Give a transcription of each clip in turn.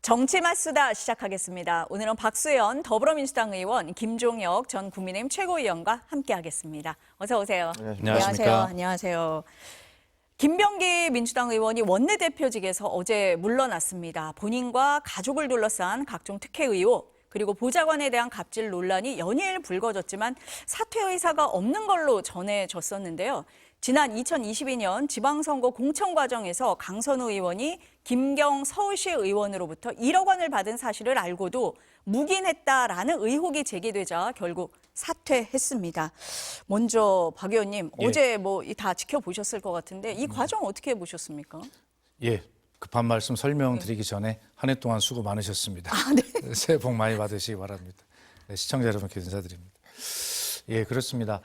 정치맛 수다 시작하겠습니다. 오늘은 박수현 더불어민주당 의원, 김종혁 전 국민의힘 최고위원과 함께하겠습니다. 어서 오세요. 안녕하십니까. 안녕하세요. 김병기 민주당 의원이 원내대표직에서 어제 물러났습니다. 본인과 가족을 둘러싼 각종 특혜 의혹, 그리고 보좌관에 대한 갑질 논란이 연일 불거졌지만 사퇴 의사가 없는 걸로 전해졌었는데요. 지난 2022년 지방선거 공천 과정에서 강선우 의원이 김경 서울시 의원으로부터 1억 원을 받은 사실을 알고도 묵인했다라는 의혹이 제기되자 결국 사퇴했습니다. 먼저 박 의원님, 어제 다 지켜보셨을 것 같은데 이 과정 어떻게 보셨습니까? 예, 급한 말씀 설명드리기 전에 한 해 동안 수고 많으셨습니다. 네. 새해 복 많이 받으시기 바랍니다. 네, 시청자 여러분께 인사드립니다. 예, 그렇습니다.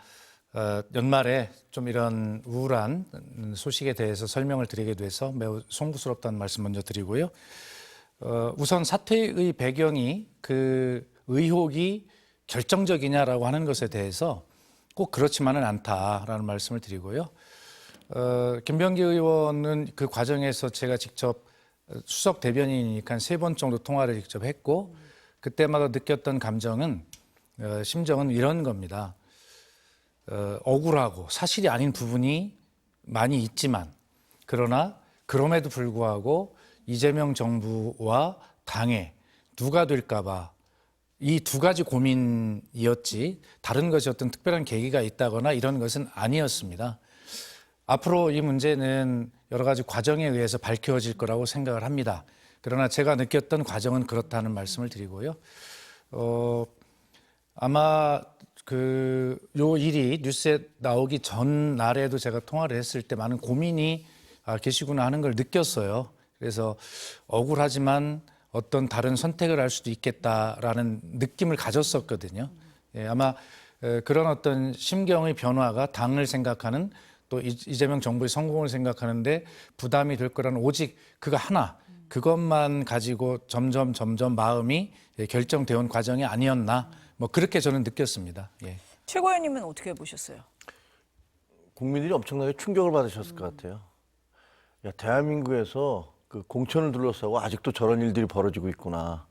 연말에 좀 이런 우울한 소식에 대해서 설명을 드리게 돼서 매우 송구스럽다는 말씀 먼저 드리고요. 우선 사퇴의 배경이 그 의혹이 결정적이냐라고 하는 것에 대해서 꼭 그렇지만은 않다라는 말씀을 드리고요. 김병기 의원은 그 과정에서 제가 직접 수석 대변인이니까 3번 정도 통화를 직접 했고 그때마다 느꼈던 감정은 심정은 이런 겁니다. 억울하고 사실이 아닌 부분이 많이 있지만 그러나 그럼에도 불구하고 이재명 정부와 당에 누가 될까 봐 이 두 가지 고민이었지 다른 것이 어떤 특별한 계기가 있다거나 이런 것은 아니었습니다. 앞으로 이 문제는 여러 가지 과정에 의해서 밝혀질 거라고 생각을 합니다. 그러나 제가 느꼈던 과정은 그렇다는 말씀을 드리고요. 아마 요 일이 뉴스에 나오기 전날에도 제가 통화를 했을 때 많은 고민이 계시구나 하는 걸 느꼈어요. 그래서 억울하지만 어떤 다른 선택을 할 수도 있겠다라는 느낌을 가졌었거든요. 예, 아마 그런 어떤 심경의 변화가 당을 생각하는 또 이재명 정부의 성공을 생각하는데 부담이 될 거라는 오직 그거 하나, 그것만 가지고 점점 마음이 결정되어 온 과정이 아니었나, 그렇게 저는 느꼈습니다. 예. 최고위원님은 어떻게 보셨어요? 국민들이 엄청나게 충격을 받으셨을 것 같아요. 야, 대한민국에서 그 공천을 둘러싸고 아직도 저런 일들이 벌어지고 있구나.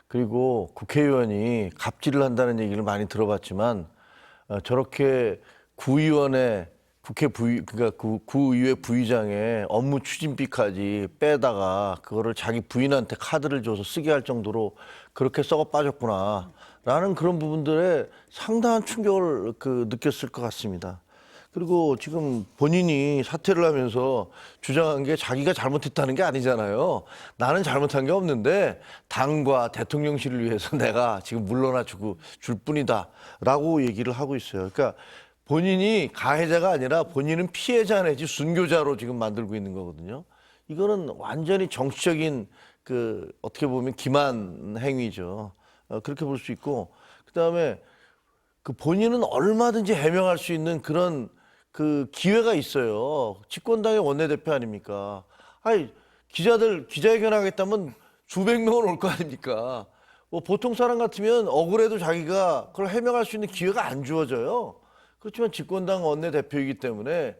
그리고 국회의원이 갑질을 한다는 얘기를 많이 들어봤지만 저렇게 구의원의 그러니까 구의회 부의장의 업무 추진비까지 빼다가 그거를 자기 부인한테 카드를 줘서 쓰게 할 정도로 그렇게 썩어 빠졌구나라는 그런 부분들에 상당한 충격을 느꼈을 것 같습니다. 그리고 지금 본인이 사퇴를 하면서 주장한 게 자기가 잘못했다는 게 아니잖아요. 나는 잘못한 게 없는데 당과 대통령실을 위해서 내가 지금 물러나 줄 뿐이다라고 얘기를 하고 있어요. 그러니까 본인이 가해자가 아니라 본인은 피해자 내지 순교자로 지금 만들고 있는 거거든요. 이거는 완전히 정치적인 어떻게 보면 기만 행위죠. 그렇게 볼 수 있고, 그다음에 본인은 얼마든지 해명할 수 있는 그런 기회가 있어요. 집권당의 원내대표 아닙니까? 아니, 기자회견 하겠다면 수백 명은 올 거 아닙니까? 보통 사람 같으면 억울해도 자기가 그걸 해명할 수 있는 기회가 안 주어져요. 그렇지만 집권당 원내대표이기 때문에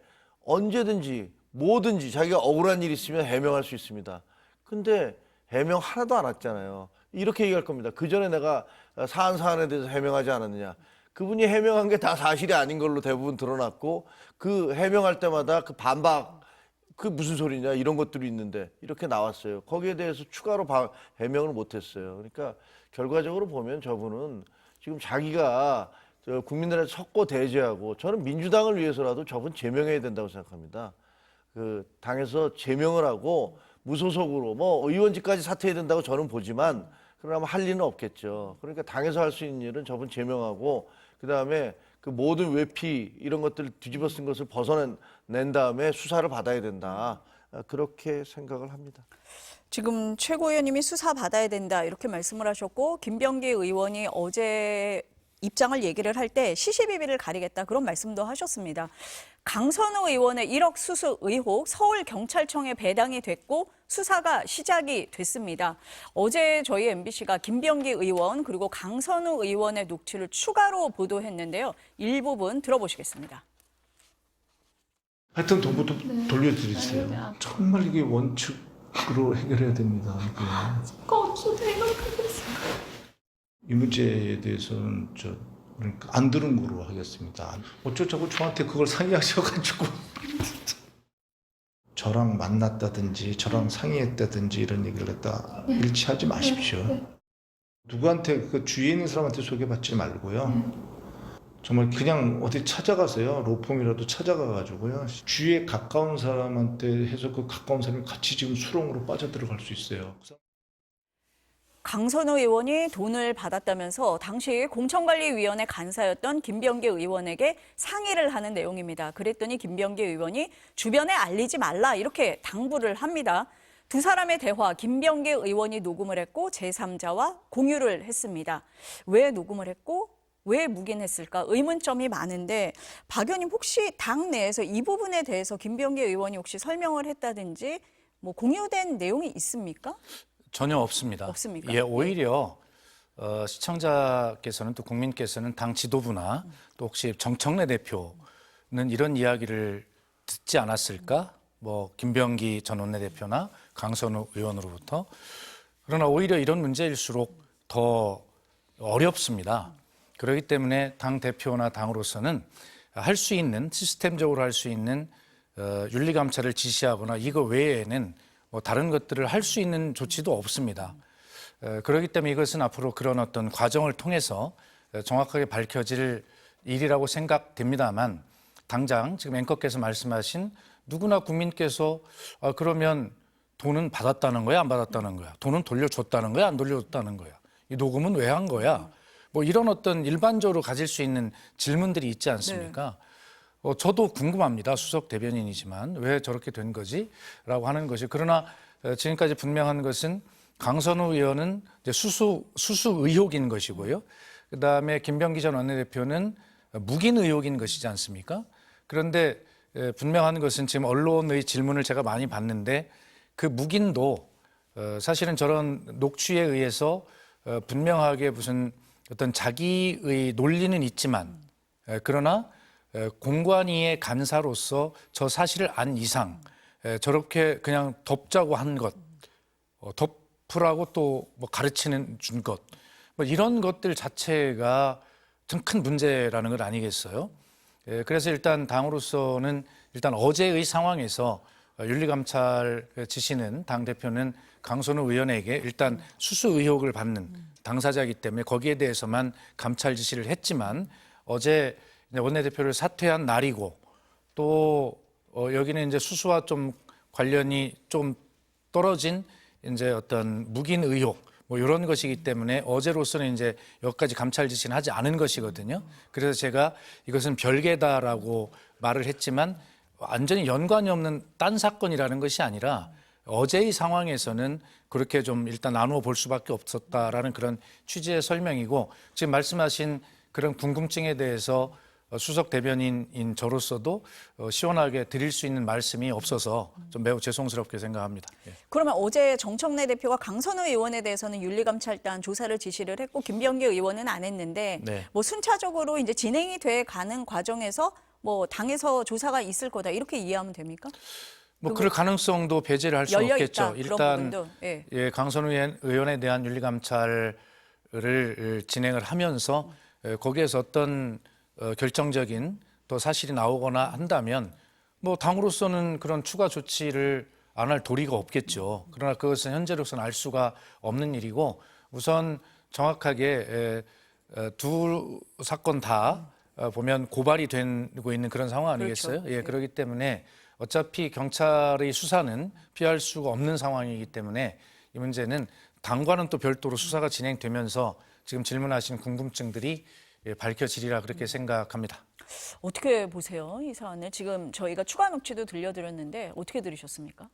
언제든지 뭐든지 자기가 억울한 일이 있으면 해명할 수 있습니다. 근데 해명 하나도 안 했잖아요. 이렇게 얘기할 겁니다. 그 전에 내가 사안에 대해서 해명하지 않았느냐. 그분이 해명한 게 다 사실이 아닌 걸로 대부분 드러났고 그 해명할 때마다 그 반박, 무슨 소리냐 이런 것들이 있는데 이렇게 나왔어요. 거기에 대해서 추가로 해명을 못했어요. 그러니까 결과적으로 보면 저분은 지금 자기가 국민들한테 석고 대죄하고, 저는 민주당을 위해서라도 저분 제명해야 된다고 생각합니다. 당에서 제명을 하고 무소속으로 의원직까지 사퇴해야 된다고 저는 보지만 그러면 할 일은 없겠죠. 그러니까 당에서 할 수 있는 일은 저분 제명하고 그다음에 모든 외피 이런 것들을 뒤집어 쓴 것을 벗어낸 다음에 수사를 받아야 된다. 그렇게 생각을 합니다. 지금 최고위원님이 수사 받아야 된다 이렇게 말씀을 하셨고 김병기 의원이 어제 입장을 얘기를 할 때 시시비비를 가리겠다 그런 말씀도 하셨습니다. 강선우 의원의 1억 수수 의혹 서울경찰청에 배당이 됐고 수사가 시작이 됐습니다. 어제 저희 MBC가 김병기 의원 그리고 강선우 의원의 녹취를 추가로 보도했는데요. 일부분 들어보시겠습니다. 하여튼 돈부터 돌려드리세요. 정말 이게 원칙으로 해결해야 됩니다. 그거 없어도 행복하겠습니다. 이 문제에 대해서는 그러니까 안 들은 거로 하겠습니다. 어쩌자고 저한테 그걸 상의하셔가지고 저랑 만났다든지 저랑 상의했다든지 이런 얘기를 갖다 일치하지 마십시오. 누구한테 그 주위에 있는 사람한테 소개받지 말고요. 정말 그냥 어디 찾아가세요. 로펌이라도 찾아가가지고요. 주위에 가까운 사람한테 해서 그 가까운 사람이 같이 지금 수렁으로 빠져들어갈 수 있어요. 강선우 의원이 돈을 받았다면서 당시 공천관리위원회 간사였던 김병기 의원에게 상의를 하는 내용입니다. 그랬더니 김병기 의원이 주변에 알리지 말라 이렇게 당부를 합니다. 두 사람의 대화 김병기 의원이 녹음을 했고 제3자와 공유를 했습니다. 왜 녹음을 했고 왜 묵인했을까 의문점이 많은데 박 의원님 혹시 당 내에서 이 부분에 대해서 김병기 의원이 혹시 설명을 했다든지 뭐 공유된 내용이 있습니까? 전혀 없습니다. 없습니까? 예, 오히려 시청자께서는 또 국민께서는 당 지도부나 또 혹시 정청래 대표는 이런 이야기를 듣지 않았을까? 뭐 김병기 전 원내대표나 강선우 의원으로부터. 그러나 오히려 이런 문제일수록 더 어렵습니다. 그렇기 때문에 당 대표나 당으로서는 할 수 있는 시스템적으로 할 수 있는 윤리감찰을 지시하거나 이거 외에는 뭐 다른 것들을 할 수 있는 조치도 없습니다. 그렇기 때문에 이것은 앞으로 그런 어떤 과정을 통해서 정확하게 밝혀질 일이라고 생각됩니다만 당장 지금 앵커께서 말씀하신 누구나 국민께서 그러면 돈은 받았다는 거야, 안 받았다는 거야? 돈은 돌려줬다는 거야, 안 돌려줬다는 거야? 이 녹음은 왜 한 거야? 뭐 이런 어떤 일반적으로 가질 수 있는 질문들이 있지 않습니까? 저도 궁금합니다. 수석 대변인이지만 왜 저렇게 된 거지? 라고 하는 것이. 그러나 지금까지 분명한 것은 강선우 의원은 이제 수수 의혹인 것이고요. 그다음에 김병기 전 원내대표는 묵인 의혹인 것이지 않습니까? 그런데 분명한 것은 지금 언론의 질문을 제가 많이 봤는데 그 묵인도 사실은 저런 녹취에 의해서 분명하게 무슨 어떤 자기의 논리는 있지만 그러나 공관위의 간사로서 저 사실을 안 이상 저렇게 그냥 덮자고 한 것, 덮으라고 또 뭐 가르치는 준 것, 뭐 이런 것들 자체가 좀 큰 문제라는 것 아니겠어요? 그래서 일단 당으로서는 일단 어제의 상황에서 윤리감찰 지시는 당 대표는 강선우 의원에게 일단 수수 의혹을 받는 당사자이기 때문에 거기에 대해서만 감찰 지시를 했지만 어제 원내대표를 사퇴한 날이고 또 여기는 이제 수수와 좀 관련이 좀 떨어진 이제 어떤 묵인 의혹 뭐 이런 것이기 때문에 어제로서는 이제 여기까지 감찰 지시는 하지 않은 것이거든요. 그래서 제가 이것은 별개다라고 말을 했지만 완전히 연관이 없는 딴 사건이라는 것이 아니라 어제의 상황에서는 그렇게 좀 일단 나누어 볼 수밖에 없었다라는 그런 취지의 설명이고 지금 말씀하신 그런 궁금증에 대해서 수석 대변인인 저로서도 시원하게 드릴 수 있는 말씀이 없어서 좀 매우 죄송스럽게 생각합니다. 예. 그러면 어제 정청래 대표가 강선우 의원에 대해서는 윤리감찰단 조사를 지시를 했고 김병기 의원은 안 했는데 네. 뭐 순차적으로 이제 진행이 돼 가는 과정에서 뭐 당에서 조사가 있을 거다 이렇게 이해하면 됩니까? 뭐 그럴 가능성도 배제를 할 수 열려 없겠죠. 있다, 그런 일단 부분도, 예. 예, 강선우 의원에 대한 윤리감찰을 진행을 하면서 거기에서 어떤 결정적인 또 사실이 나오거나 한다면 뭐 당으로서는 그런 추가 조치를 안 할 도리가 없겠죠. 그러나 그것은 현재로서는 알 수가 없는 일이고 우선 정확하게 두 사건 다 보면 고발이 되고 있는 그런 상황 아니겠어요? 그렇죠. 예, 그렇기 때문에 어차피 경찰의 수사는 피할 수가 없는 상황이기 때문에 이 문제는 당과는 또 별도로 수사가 진행되면서 지금 질문하신 궁금증들이 밝혀지리라 그렇게 생각합니다. 어떻게 보세요? 이 사안을 지금 저희가 추가 녹취도 들려드렸는데 어떻게 들으셨습니까?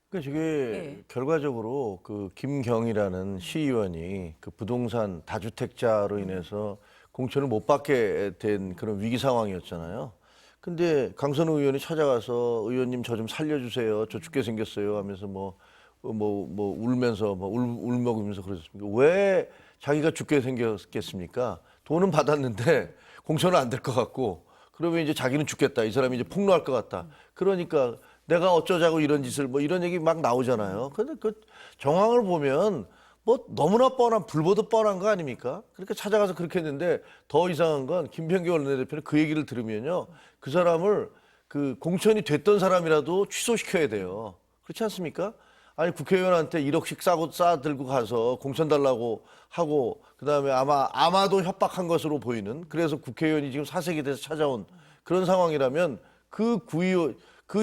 그러니까 저게 예. 결과적으로 그 김경이라는 시의원이 그 부동산 다주택자로 인해서 공천을 못 받게 된 그런 위기 상황이었잖아요. 근데 강선우 의원이 찾아가서 의원님 저 좀 살려주세요. 저 죽게 생겼어요 하면서 울면서 울먹이면서 그러셨습니까? 왜 자기가 죽게 생겼겠습니까? 돈은 받았는데 공천은 안 될 것 같고 그러면 이제 자기는 죽겠다. 이 사람이 이제 폭로할 것 같다. 그러니까 내가 어쩌자고 이런 짓을 뭐 이런 얘기 막 나오잖아요. 근데 그 정황을 보면 뭐 너무나 뻔한 불보듯 뻔한 거 아닙니까? 그러니까 찾아가서 그렇게 했는데 더 이상한 건 김병기 원내대표는 그 얘기를 들으면요. 그 사람을 그 공천이 됐던 사람이라도 취소시켜야 돼요. 그렇지 않습니까? 아니 국회의원한테 1억씩 싸들고 가서 공천 달라고 하고 그다음에 아마도 협박한 것으로 보이는 그래서 국회의원이 지금 사색이 돼서 찾아온 그런 상황이라면 그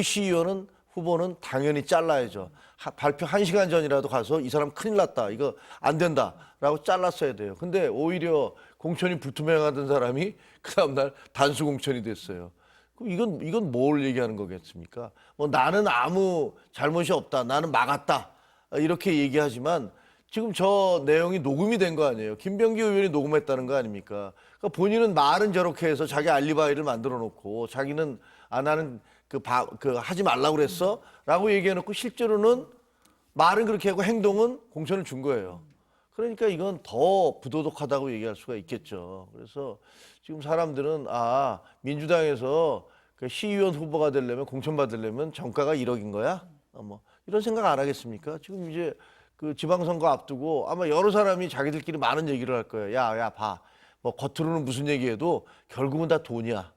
시의원은 후보는 당연히 잘라야죠. 발표 1시간 전이라도 가서 이 사람 큰일 났다. 이거 안 된다라고 잘랐어야 돼요. 근데 오히려 공천이 불투명하던 사람이 그 다음날 단수 공천이 됐어요. 그럼 이건 뭘 얘기하는 거겠습니까? 뭐 나는 아무 잘못이 없다. 나는 막았다. 이렇게 얘기하지만 지금 저 내용이 녹음이 된 거 아니에요. 김병기 의원이 녹음했다는 거 아닙니까? 그러니까 본인은 말은 저렇게 해서 자기 알리바이를 만들어 놓고 자기는 나는 하지 말라고 그랬어? 라고 얘기해 놓고 실제로는 말은 그렇게 하고 행동은 공천을 준 거예요. 그러니까 이건 더 부도덕하다고 얘기할 수가 있겠죠. 그래서 지금 사람들은 민주당에서 그 시의원 후보가 되려면 공천 받으려면 정가가 1억인 거야? 뭐 이런 생각 안 하겠습니까? 지금 이제 그 지방선거 앞두고 아마 여러 사람이 자기들끼리 많은 얘기를 할 거예요. 야, 봐. 뭐 겉으로는 무슨 얘기해도 결국은 다 돈이야.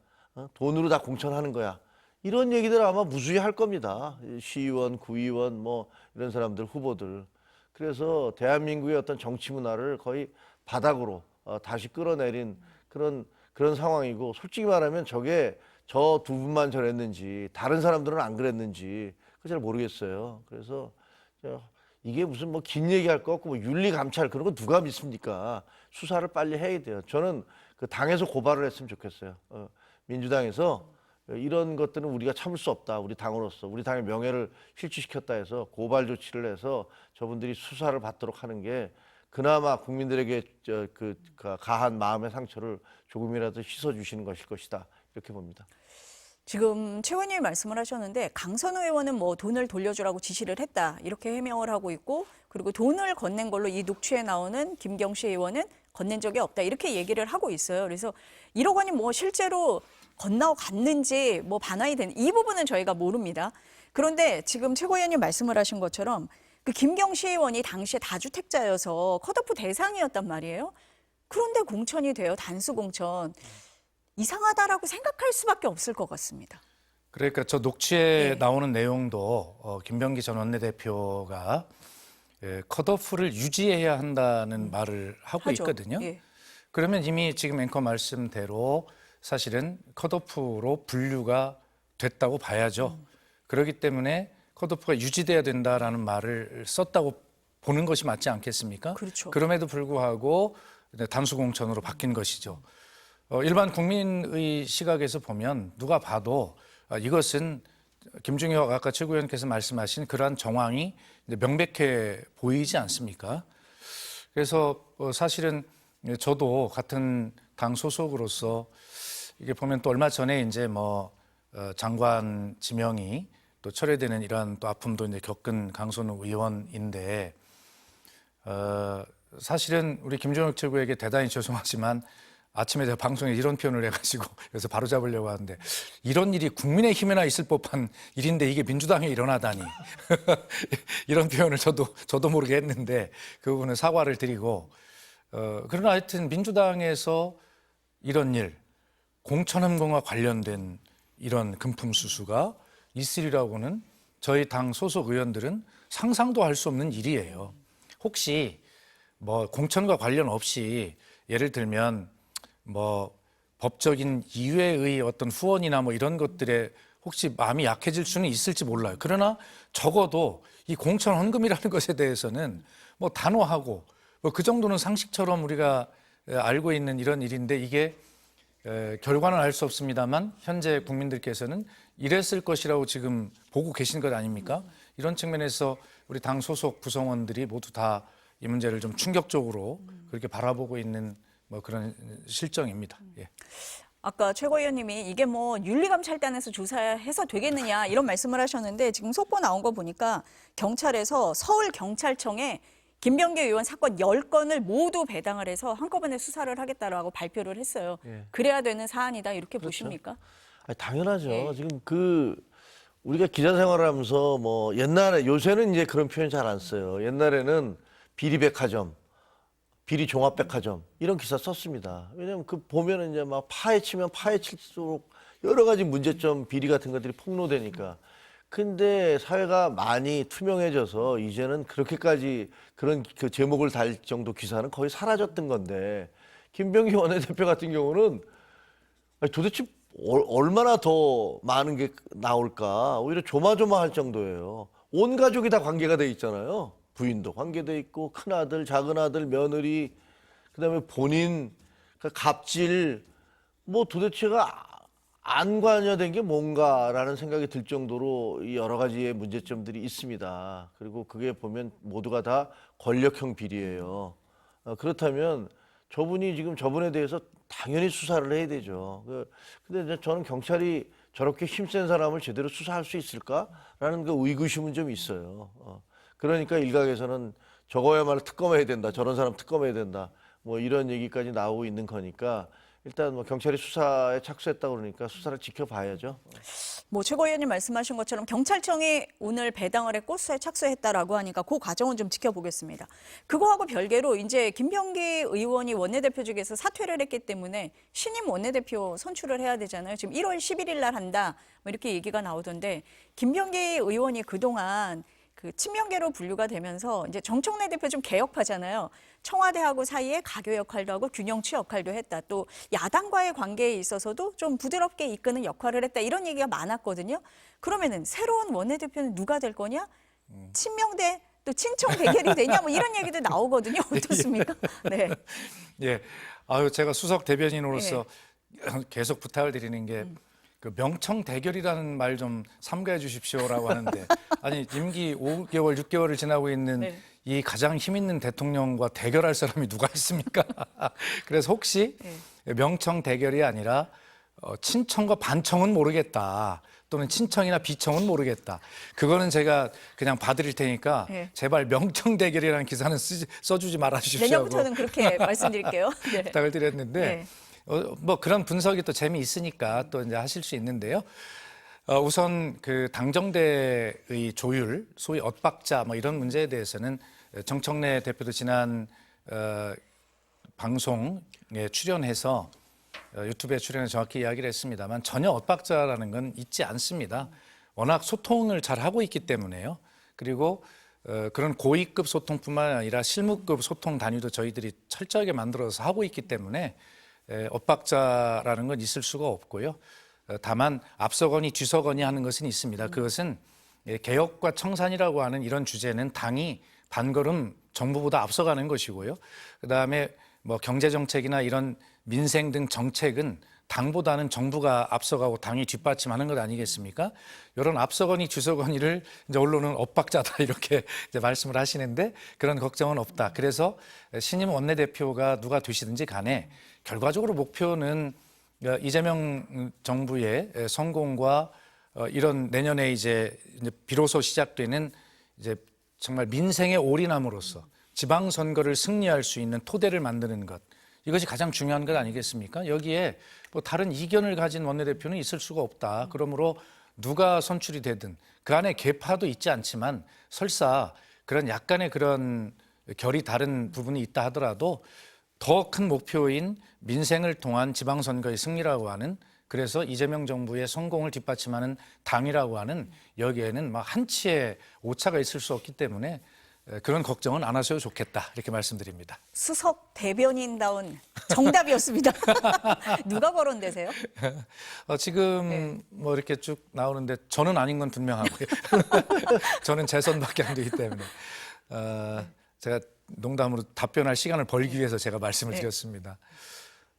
돈으로 다 공천하는 거야. 이런 얘기들 아마 무수히 할 겁니다. 시의원, 구의원 뭐 이런 사람들 후보들. 그래서 대한민국의 어떤 정치 문화를 거의 바닥으로 다시 끌어내린 그런 상황이고 솔직히 말하면 저게 저 두 분만 저랬는지 다른 사람들은 안 그랬는지 그거 잘 모르겠어요. 그래서 이게 무슨 뭐 긴 얘기할 거 없고 뭐 윤리 감찰 그런 거 누가 믿습니까? 수사를 빨리 해야 돼요. 저는 그 당에서 고발을 했으면 좋겠어요. 민주당에서 이런 것들은 우리가 참을 수 없다. 우리 당으로서 우리 당의 명예를 실추시켰다 해서 고발 조치를 해서 저분들이 수사를 받도록 하는 게 그나마 국민들에게 가한 마음의 상처를 조금이라도 씻어주시는 것일 것이다. 이렇게 봅니다. 지금 최 의원님이 말씀을 하셨는데 강선우 의원은 뭐 돈을 돌려주라고 지시를 했다 이렇게 해명을 하고 있고 그리고 돈을 건넨 걸로 이 녹취에 나오는 김경시 의원은 건넨 적이 없다 이렇게 얘기를 하고 있어요. 그래서 1억 원이 뭐 실제로 건너갔는지 뭐 반환이 된 이 부분은 저희가 모릅니다. 그런데 지금 최고위원님 말씀을 하신 것처럼 그 김경시 의원이 당시에 다주택자여서 컷오프 대상이었단 말이에요. 그런데 공천이 돼요. 단수 공천. 이상하다라고 생각할 수밖에 없을 것 같습니다. 그러니까 저 녹취에 나오는 내용도 김병기 전 원내대표가 컷오프를 유지해야 한다는 말을 하고 하죠. 있거든요. 예. 그러면 이미 지금 앵커 말씀대로 사실은 컷오프로 분류가 됐다고 봐야죠. 그렇기 때문에 컷오프가 유지돼야 된다라는 말을 썼다고 보는 것이 맞지 않겠습니까? 그렇죠. 그럼에도 불구하고 단수 공천으로 바뀐 것이죠. 일반 국민의 시각에서 보면 누가 봐도 이것은 김중혁 아까 최고위원께서 말씀하신 그러한 정황이 명백해 보이지 않습니까? 그래서 사실은 저도 같은 당 소속으로서 이게 보면 또 얼마 전에 이제 뭐 장관 지명이 또 철회되는 이러한 또 아픔도 이제 겪은 강선우 의원인데 사실은 우리 김종혁 최고에게 대단히 죄송하지만 아침에 제가 방송에 이런 표현을 해가지고 그래서 바로 잡으려고 하는데 이런 일이 국민의힘에나 있을 법한 일인데 이게 민주당에 일어나다니 이런 표현을 저도 모르게 했는데 그 부분은 사과를 드리고 그러나 하여튼 민주당에서 이런 일 공천흠금과 관련된 이런 금품수수가 있으리라고는 저희 당 소속 의원들은 상상도 할 수 없는 일이에요. 혹시 뭐 공천과 관련 없이 예를 들면 뭐 법적인 이외의 어떤 후원이나 뭐 이런 것들에 혹시 마음이 약해질 수는 있을지 몰라요. 그러나 적어도 이 공천 헌금이라는 것에 대해서는 뭐 단호하고 뭐 그 정도는 상식처럼 우리가 알고 있는 이런 일인데 이게 결과는 알 수 없습니다만 현재 국민들께서는 이랬을 것이라고 지금 보고 계신 것 아닙니까? 이런 측면에서 우리 당 소속 구성원들이 모두 다 이 문제를 좀 충격적으로 그렇게 바라보고 있는 뭐 그런 실정입니다. 예. 아까 최고위원님이 이게 뭐 윤리감찰단에서 조사해서 되겠느냐 이런 말씀을 하셨는데 지금 속보 나온 거 보니까 경찰에서 서울경찰청에 김병기 의원 사건 10건을 모두 배당을 해서 한꺼번에 수사를 하겠다라고 발표를 했어요. 예. 그래야 되는 사안이다 이렇게 그렇죠. 보십니까? 아니, 당연하죠. 예. 지금 우리가 기자 생활을 하면서 뭐 옛날에 요새는 이제 그런 표현 잘 안 써요. 옛날에는 비리백화점, 비리종합백화점 이런 기사 썼습니다. 왜냐하면 그 보면은 이제 막 파헤치면 파헤칠수록 여러 가지 문제점, 비리 같은 것들이 폭로되니까. 근데 사회가 많이 투명해져서 이제는 그렇게까지 그런 그 제목을 달 정도 기사는 거의 사라졌던 건데 김병기 원내대표 같은 경우는 아니, 도대체 얼마나 더 많은 게 나올까? 오히려 조마조마할 정도예요. 온 가족이 다 관계가 돼 있잖아요. 부인도 관계돼 있고 큰아들, 작은아들, 며느리, 그다음에 본인, 그 갑질, 뭐 도대체가 안 관여된 게 뭔가라는 생각이 들 정도로 이 여러 가지의 문제점들이 있습니다. 그리고 그게 보면 모두가 다 권력형 비리예요. 그렇다면 저분이 지금 저분에 대해서 당연히 수사를 해야 되죠. 근데 이제 저는 경찰이 저렇게 힘센 사람을 제대로 수사할 수 있을까라는 그 의구심은 좀 있어요. 그러니까 일각에서는 저거야말로 특검해야 된다. 저런 사람 특검해야 된다. 뭐 이런 얘기까지 나오고 있는 거니까 일단 뭐 경찰이 수사에 착수했다 그러니까 수사를 지켜봐야죠. 뭐 최고위원님 말씀하신 것처럼 경찰청이 오늘 배당을 했고 수사에 착수했다라고 하니까 그 과정은 좀 지켜보겠습니다. 그거하고 별개로 이제 김병기 의원이 원내대표직에서 사퇴를 했기 때문에 신임 원내대표 선출을 해야 되잖아요. 지금 1월 11일 날 한다 뭐 이렇게 얘기가 나오던데 김병기 의원이 그동안 그 친명계로 분류가 되면서 이제 정청래 대표 좀 개혁파잖아요. 청와대하고 사이에 가교 역할도 하고 균형치 역할도 했다. 또 야당과의 관계에 있어서도 좀 부드럽게 이끄는 역할을 했다. 이런 얘기가 많았거든요. 그러면은 새로운 원내대표는 누가 될 거냐? 친명대 또 친청 대결이 되냐? 뭐 이런 얘기도 나오거든요. 어떻습니까? 네. 예, 아유 제가 수석 대변인으로서 계속 부탁을 드리는 게 그 명청 대결이라는 말 좀 삼가해 주십시오라고 하는데 아니 임기 5개월, 6개월을 지나고 있는 네. 이 가장 힘 있는 대통령과 대결할 사람이 누가 있습니까? 그래서 혹시 명청 대결이 아니라 친청과 반청은 모르겠다. 또는 친청이나 비청은 모르겠다. 그거는 제가 그냥 봐드릴 테니까 제발 명청 대결이라는 기사는 써주지 말아 주십시오. 내년부터는 그렇게 말씀드릴게요. 네. 부탁을 드렸는데 뭐 그런 분석이 또 재미있으니까 또 이제 하실 수 있는데요. 우선 그 당정대의 조율, 소위 엇박자 뭐 이런 문제에 대해서는 정청래 대표도 지난 방송에 출연해서 유튜브에 출연해서 정확히 이야기를 했습니다만 전혀 엇박자라는 건 있지 않습니다. 워낙 소통을 잘 하고 있기 때문에요. 그리고 그런 고위급 소통뿐만 아니라 실무급 소통 단위도 저희들이 철저하게 만들어서 하고 있기 때문에 엇박자라는 건 있을 수가 없고요. 다만 앞서거니 뒤서거니 하는 것은 있습니다. 그것은 개혁과 청산이라고 하는 이런 주제는 당이 반걸음 정부보다 앞서가는 것이고요. 그다음에 뭐 경제정책이나 이런 민생 등 정책은 당보다는 정부가 앞서가고 당이 뒷받침하는 것 아니겠습니까? 이런 앞서거니 뒤서거니를 이제 언론은 엇박자다 이렇게 이제 말씀을 하시는데 그런 걱정은 없다. 그래서 신임 원내대표가 누가 되시든지 간에 결과적으로 목표는 이재명 정부의 성공과 이런 내년에 이제 비로소 시작되는 이제 정말 민생에 올인함으로써 지방선거를 승리할 수 있는 토대를 만드는 것. 이것이 가장 중요한 것 아니겠습니까? 여기에 뭐 다른 이견을 가진 원내대표는 있을 수가 없다. 그러므로 누가 선출이 되든 그 안에 계파도 있지 않지만 설사 그런 약간의 그런 결이 다른 부분이 있다 하더라도 더 큰 목표인 민생을 통한 지방선거의 승리라고 하는 그래서 이재명 정부의 성공을 뒷받침하는 당이라고 하는 여기에는 막 한치의 오차가 있을 수 없기 때문에 그런 걱정은 안 하셔도 좋겠다 이렇게 말씀드립니다. 수석 대변인다운 정답이었습니다. 누가 거론되세요? 지금 뭐 이렇게 쭉 나오는데 저는 아닌 건 분명하고요. 저는 재선밖에 안 되기 때문에 제가 농담으로 답변할 시간을 벌기 위해서 제가 말씀을 드렸습니다.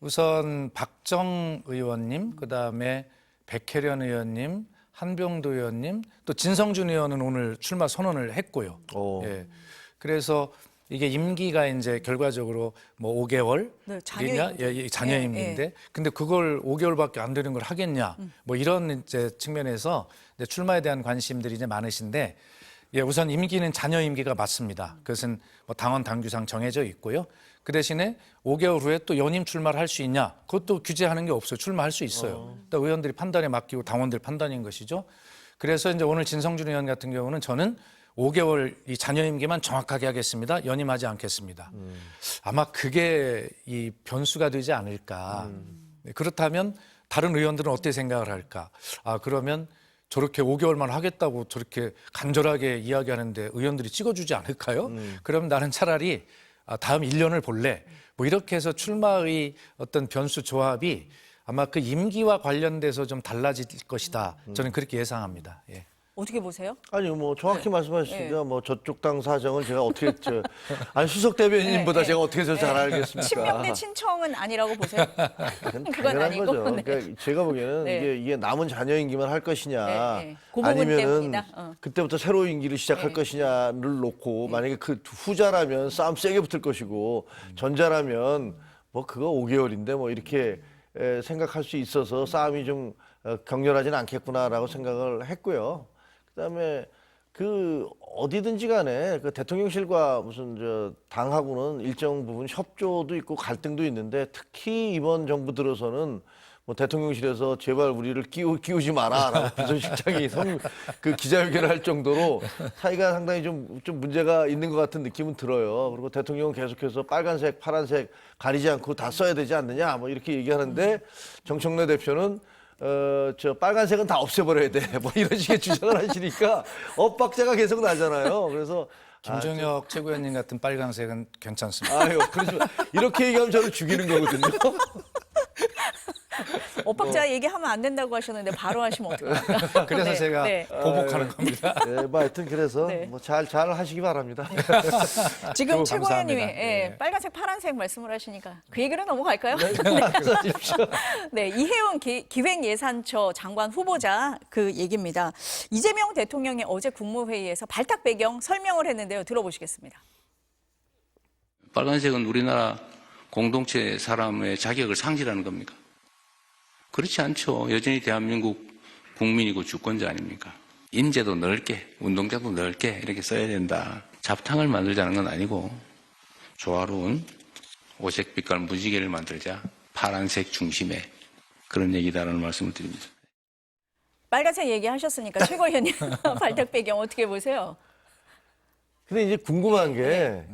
우선 박정 의원님, 그다음에 백혜련 의원님, 한병도 의원님, 또 진성준 의원은 오늘 출마 선언을 했고요. 예. 그래서 이게 임기가 이제 결과적으로 뭐 5개월 네, 자녀임기죠. 자녀임기인데 근데 그걸 5개월밖에 안 되는 걸 하겠냐? 뭐 이런 이제 측면에서 이제 출마에 대한 관심들이 이제 많으신데 우선 임기는 자녀 임기가 맞습니다. 그것은 뭐 당원 당규상 정해져 있고요. 그 대신에 5개월 후에 또 연임 출마를 할 수 있냐? 그것도 규제하는 게 없어요. 출마할 수 있어요. 그러니까 의원들이 판단에 맡기고 당원들 판단인 것이죠. 그래서 이제 오늘 진성준 의원 같은 경우는 저는 5개월 이 자녀 임기만 정확하게 하겠습니다. 연임하지 않겠습니다. 아마 그게 이 변수가 되지 않을까. 네, 그렇다면 다른 의원들은 어떻게 생각을 할까? 아, 그러면 저렇게 5개월만 하겠다고 저렇게 간절하게 이야기하는데 의원들이 찍어주지 않을까요? 그럼 나는 차라리 다음 1년을 볼래. 뭐 이렇게 해서 출마의 어떤 변수 조합이 아마 그 임기와 관련돼서 좀 달라질 것이다. 저는 그렇게 예상합니다. 예. 어떻게 보세요? 아니 뭐 정확히 네. 말씀하셨으니까 네. 뭐 저쪽 당 사정을 제가 어떻게 아니 수석 대변인보다 네, 제가 네. 어떻게 더 잘 알겠습니까? 친명 대 친청은 아니라고 보세요? 그건 그건 당연한 아니고. 거죠. 네. 그러니까 제가 보기에는 네. 이게 남은 자녀 임기만 할 것이냐, 네, 네. 그 부분 아니면은 때문이다. 그때부터 새로 임기를 시작할 네. 것이냐를 놓고 만약에 그 후자라면 싸움 세게 붙을 것이고 전자라면 뭐 그거 5개월인데 뭐 이렇게 생각할 수 있어서 싸움이 좀 격렬하지는 않겠구나라고 생각을 했고요. 그다음에 그 어디든지 간에 그 대통령실과 무슨 저 당하고는 일정 부분 협조도 있고 갈등도 있는데 특히 이번 정부 들어서는 뭐 대통령실에서 제발 우리를 끼우지 마라라고 비서실장이 그 기자회견을 할 정도로 사이가 상당히 좀 문제가 있는 것 같은 느낌은 들어요. 그리고 대통령은 계속해서 빨간색, 파란색 가리지 않고 다 써야 되지 않느냐 뭐 이렇게 얘기하는데 정청래 대표는 저 빨간색은 다 없애버려야 돼. 뭐 이런 식의 주장을 하시니까 엇박자가 계속 나잖아요. 그래서 김정혁 최고위원님 같은 빨강색은 괜찮습니다. 아유, 그러지 마. 이렇게 얘기하면 저를 죽이는 거거든요. 엇박자 얘기하면 안 된다고 하셨는데 바로 하시면 어떡합니까? 그래서 네, 제가 네. 보복하는 겁니다. 네, 뭐 하여튼 그래서 네. 뭐 잘 하시기 바랍니다. 지금 아이고, 최고위원님이 감사합니다. 예, 예. 빨간색, 파란색 말씀을 하시니까 그 얘기로 넘어갈까요? 그러십시오. 네, 이혜원 기획예산처 장관 후보자 그 얘기입니다. 이재명 대통령이 어제 국무회의에서 발탁 배경 설명을 했는데요. 들어보시겠습니다. 빨간색은 우리나라 공동체 사람의 자격을 상실하는 겁니까? 그렇지 않죠. 여전히 대한민국 국민이고 주권자 아닙니까? 인재도 넓게, 운동장도 넓게 이렇게 써야 된다. 잡탕을 만들자는 건 아니고 조화로운 오색 빛깔 무지개를 만들자. 파란색 중심의 그런 얘기다라는 말씀을 드립니다. 빨간색 얘기하셨으니까 최고위원님 발탁 배경 어떻게 보세요? 근데 이제 궁금한 게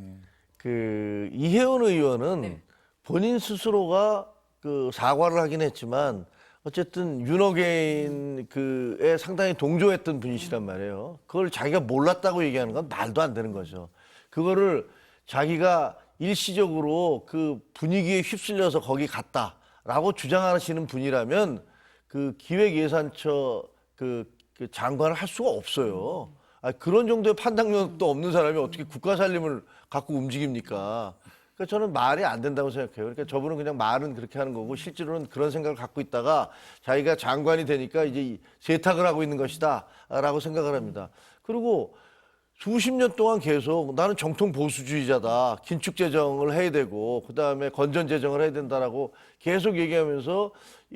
그 이혜원 의원은 네. 본인 스스로가 그 사과를 하긴 했지만 어쨌든 윤호개인 그에 상당히 동조했던 분이시란 말이에요. 그걸 자기가 몰랐다고 얘기하는 건 말도 안 되는 거죠. 그거를 자기가 일시적으로 그 분위기에 휩쓸려서 거기 갔다라고 주장하시는 분이라면 그 기획예산처 그 장관을 할 수가 없어요. 그런 정도의 판단력도 없는 사람이 어떻게 국가 살림을 갖고 움직입니까? 그러니까 저는 말이 안 된다고 생각해요. 그러니까 저분은 그냥 말은 그렇게 하는 거고 실제로는 그런 생각을 갖고 있다가 자기가 장관이 되니까 이제 세탁을 하고 있는 것이다라고 생각을 합니다. 그리고 수십 년 동안 계속 나는 정통 보수주의자다. 긴축 재정을 해야 되고 그다음에 건전 재정을 해야 된다라고 계속 얘기하면서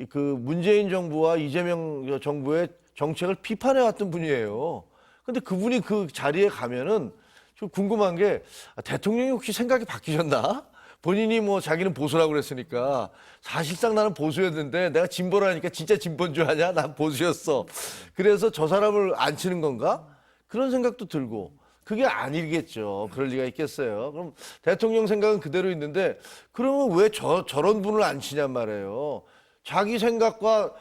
그 문재인 정부와 이재명 정부의 정책을 비판해 왔던 분이에요. 근데 그분이 그 자리에 가면은 좀 궁금한 게 대통령이 혹시 생각이 바뀌셨나? 본인이 뭐 자기는 보수라고 그랬으니까 사실상 나는 보수였는데 내가 진보라니까 진짜 진보인 줄 아냐? 난 보수였어. 그래서 저 사람을 안 치는 건가? 그런 생각도 들고 그게 아니겠죠. 그럴 리가 있겠어요. 그럼 대통령 생각은 그대로 있는데 그러면 왜 저런 분을 안 치냔 말이에요. 자기 생각과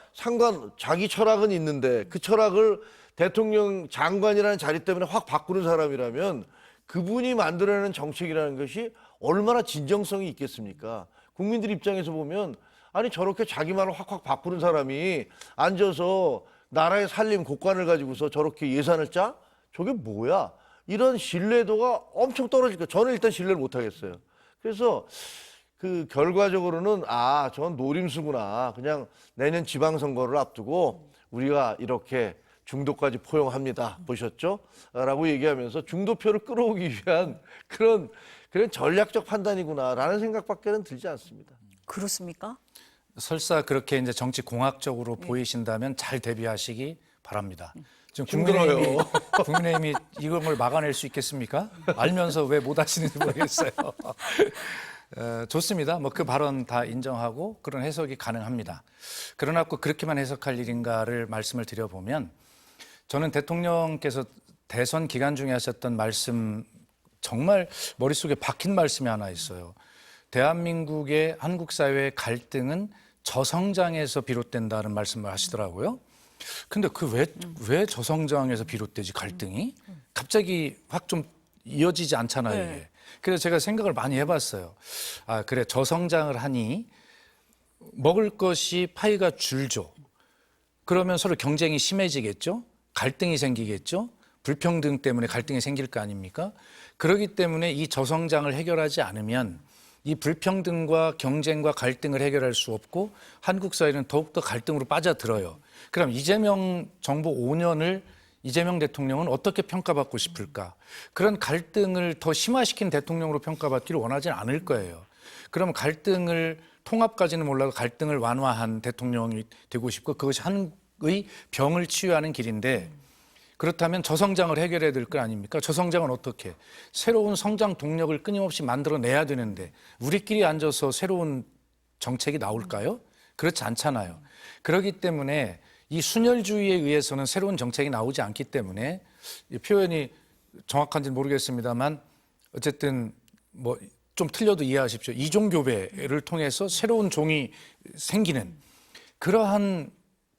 자기 철학은 있는데 그 철학을 대통령 장관이라는 자리 때문에 확 바꾸는 사람이라면 그분이 만들어내는 정책이라는 것이 얼마나 진정성이 있겠습니까? 국민들 입장에서 보면 아니 저렇게 자기 말을 확확 바꾸는 사람이 앉아서 나라의 살림 곳간을 가지고서 저렇게 예산을 짜? 저게 뭐야? 이런 신뢰도가 엄청 떨어질 거예요. 저는 일단 신뢰를 못 하겠어요. 그래서 그 결과적으로는 저건 노림수구나. 그냥 내년 지방선거를 앞두고 우리가 이렇게 중도까지 포용합니다. 보셨죠? 라고 얘기하면서 중도표를 끌어오기 위한 그런 전략적 판단이구나라는 생각밖에는 들지 않습니다. 그렇습니까? 설사 그렇게 이제 정치 공학적으로 보이신다면 잘 대비하시기 바랍니다. 지금 힘들어요. 국민의힘이 이걸 막아낼 수 있겠습니까? 알면서 왜 못 하시는지 모르겠어요. 좋습니다. 뭐 그 발언 다 인정하고 그런 해석이 가능합니다. 그러나 꼭 그렇게만 해석할 일인가를 말씀을 드려보면 저는 대통령께서 대선 기간 중에 하셨던 말씀 정말 머릿속에 박힌 말씀이 하나 있어요. 대한민국의 한국 사회의 갈등은 저성장에서 비롯된다는 말씀을 하시더라고요. 근데 왜 저성장에서 비롯되지 갈등이? 갑자기 확 좀 이어지지 않잖아요. 이게. 그래서 제가 생각을 많이 해봤어요. 아, 그래, 저성장을 하니 먹을 것이 파이가 줄죠. 그러면 서로 경쟁이 심해지겠죠. 갈등이 생기겠죠. 불평등 때문에 갈등이 생길 거 아닙니까? 그렇기 때문에 이 저성장을 해결하지 않으면 이 불평등과 경쟁과 갈등을 해결할 수 없고 한국 사회는 더욱더 갈등으로 빠져들어요. 그럼 이재명 정부 5년을 이재명 대통령은 어떻게 평가받고 싶을까? 그런 갈등을 더 심화시킨 대통령으로 평가받기를 원하지는 않을 거예요. 그럼 갈등을 통합까지는 몰라도 갈등을 완화한 대통령이 되고 싶고 그것이 한국의 병을 치유하는 길인데 그렇다면 저성장을 해결해야 될 거 아닙니까? 저성장은 어떻게? 새로운 성장 동력을 끊임없이 만들어내야 되는데 우리끼리 앉아서 새로운 정책이 나올까요? 그렇지 않잖아요. 그렇기 때문에 이 순혈주의에 의해서는 새로운 정책이 나오지 않기 때문에 이 표현이 정확한지는 모르겠습니다만 어쨌든 뭐 좀 틀려도 이해하십시오. 이종교배를 통해서 새로운 종이 생기는 그러한